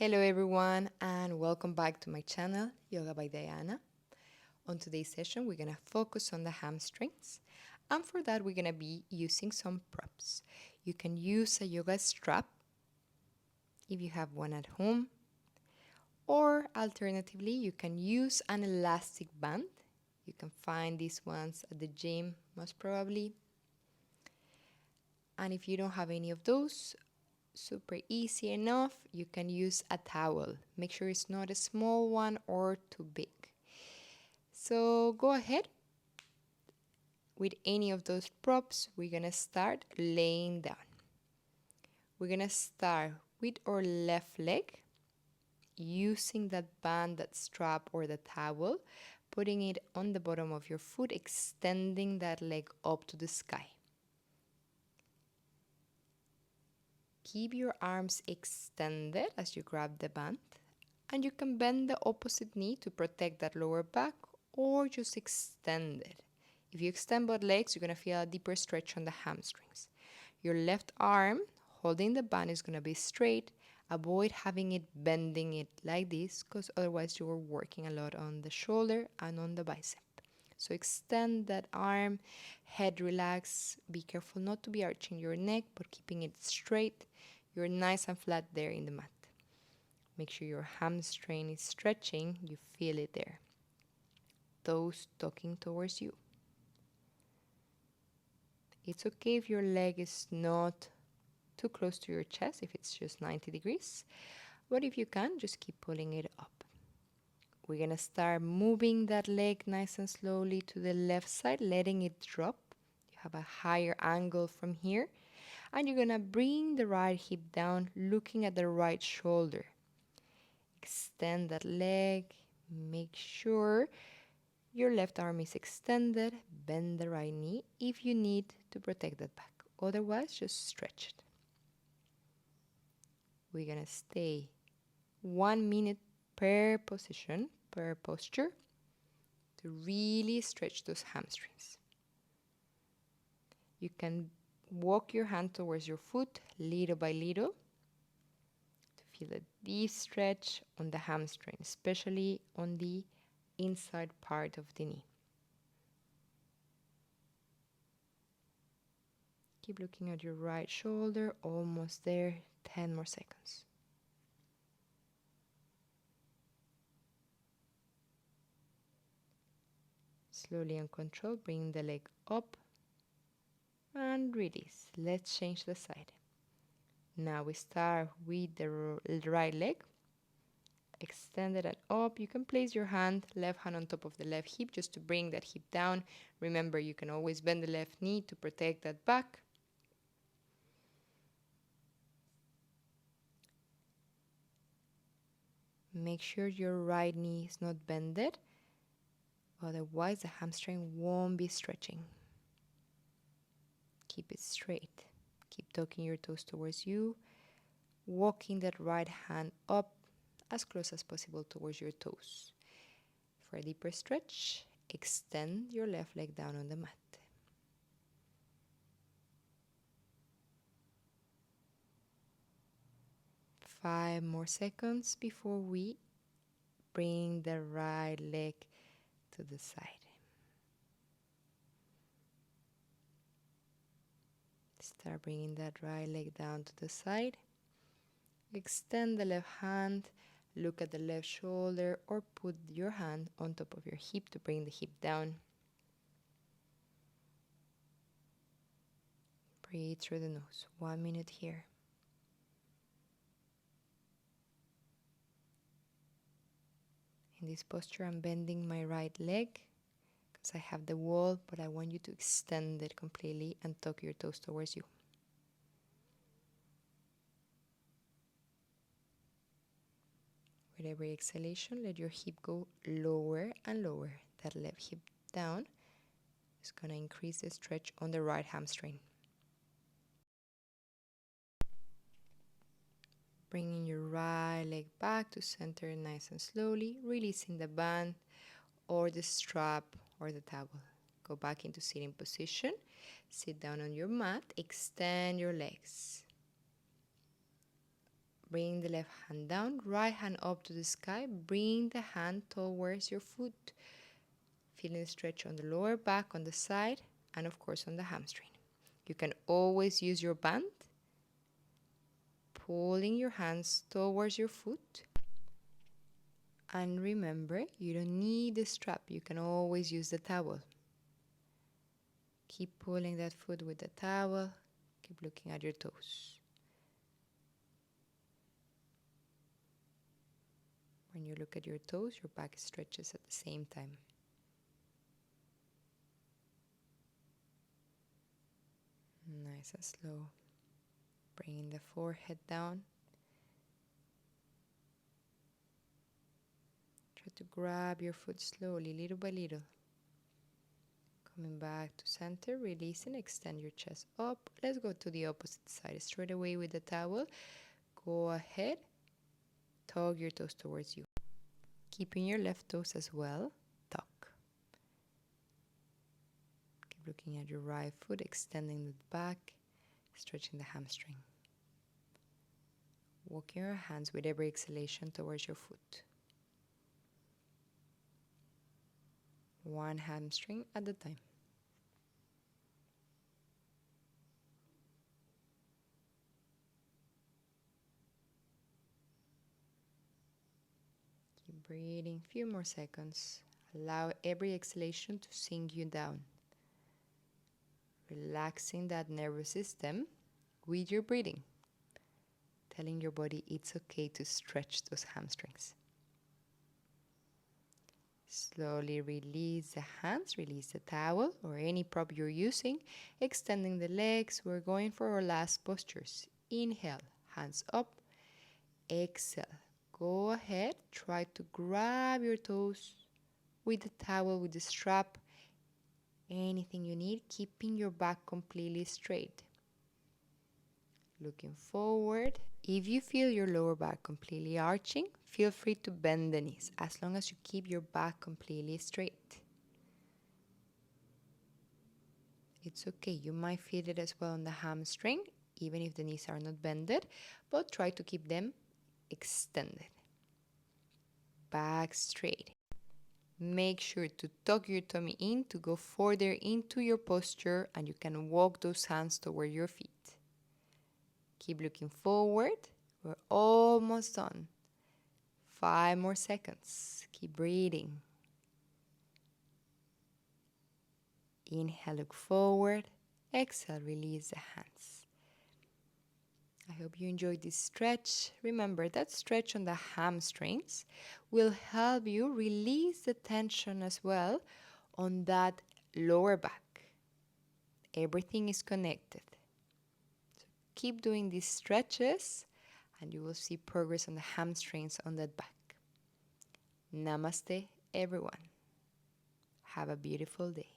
Hello everyone and welcome back to my channel, Yoga by Diana. On today's session, we're gonna focus on the hamstrings. And for that, we're gonna be using some props. You can use a yoga strap if you have one at home, or alternatively, you can use an elastic band. You can find these ones at the gym, most probably. And if you don't have any of those, super easy enough, you can use a towel. Make sure it's not a small one or too big. So go ahead. With any of those props, we're gonna start laying down. We're gonna start with our left leg, using that band, that strap or the towel, putting it on the bottom of your foot, extending that leg up to the sky. Keep your arms extended as you grab the band, and you can bend the opposite knee to protect that lower back or just extend it. If you extend both legs, you're going to feel a deeper stretch on the hamstrings. Your left arm holding the band is going to be straight. Avoid having it bending it like this because otherwise you are working a lot on the shoulder and on the bicep. So extend that arm, head relax. Be careful not to be arching your neck but keeping it straight. You're nice and flat there in the mat. Make sure your hamstring is stretching. You feel it there. Toes tucking towards you. It's okay if your leg is not too close to your chest, if it's just 90 degrees. But if you can, just keep pulling it up. We're going to start moving that leg nice and slowly to the left side, letting it drop. You have a higher angle from here. And you're going to bring the right hip down, looking at the right shoulder. Extend that leg. Make sure your left arm is extended. Bend the right knee if you need to protect that back. Otherwise, just stretch it. We're going to stay 1 minute per position, per posture, to really stretch those hamstrings. You can walk your hand towards your foot little by little to feel a deep stretch on the hamstring, especially on the inside part of the knee. Keep looking at your right shoulder, almost there, 10 more seconds. Slowly and control, bring the leg up and release. Let's change the side. Now we start with the right leg. Extend it and up. You can place your left hand on top of the left hip just to bring that hip down. Remember, you can always bend the left knee to protect that back. Make sure your right knee is not bended. Otherwise, the hamstring won't be stretching. Keep it straight. Keep tucking your toes towards you. Walking that right hand up as close as possible towards your toes. For a deeper stretch, extend your left leg down on the mat. 5 more seconds before we bring the right leg to the side. Start bringing that right leg down to the side. Extend the left hand, look at the left shoulder, or put your hand on top of your hip to bring the hip down. Breathe through the nose. 1 minute here. In this posture, I'm bending my right leg because I have the wall, but I want you to extend it completely and tuck your toes towards you. With every exhalation, let your hip go lower and lower. That left hip down is going to increase the stretch on the right hamstring. Bringing your right leg back to center nice and slowly, releasing the band or the strap or the towel. Go back into sitting position. Sit down on your mat. Extend your legs. Bring the left hand down, right hand up to the sky. Bring the hand towards your foot. Feeling the stretch on the lower back, on the side, and of course on the hamstring. You can always use your band, pulling your hands towards your foot. And remember, you don't need the strap. You can always use the towel. Keep pulling that foot with the towel. Keep looking at your toes. When you look at your toes, your back stretches at the same time. Nice and slow. Bringing the forehead down. Try to grab your foot slowly, little by little. Coming back to center, releasing, extend your chest up. Let's go to the opposite side. Straight away with the towel. Go ahead. Tug your toes towards you. Keeping your left toes as well. Tuck. Keep looking at your right foot, extending the back, stretching the hamstring. Walking your hands with every exhalation towards your foot. One hamstring at a time. Keep breathing, few more seconds. Allow every exhalation to sink you down. Relaxing that nervous system with your breathing. Telling your body it's okay to stretch those hamstrings. Slowly release the hands, release the towel or any prop you're using. Extending the legs. We're going for our last postures. Inhale, hands up. Exhale. Go ahead, try to grab your toes with the towel, with the strap, anything you need, keeping your back completely straight. Looking forward. If you feel your lower back completely arching, feel free to bend the knees as long as you keep your back completely straight. It's okay, you might feel it as well on the hamstring, even if the knees are not bended, but try to keep them extended. Back straight. Make sure to tuck your tummy in to go further into your posture, and you can walk those hands toward your feet. Keep looking forward. We're almost done. 5 more seconds. Keep breathing. Inhale, look forward. Exhale, release the hands. I hope you enjoyed this stretch. Remember, that stretch on the hamstrings will help you release the tension as well on that lower back. Everything is connected. So keep doing these stretches and you will see progress on the hamstrings on that back. Namaste, everyone. Have a beautiful day.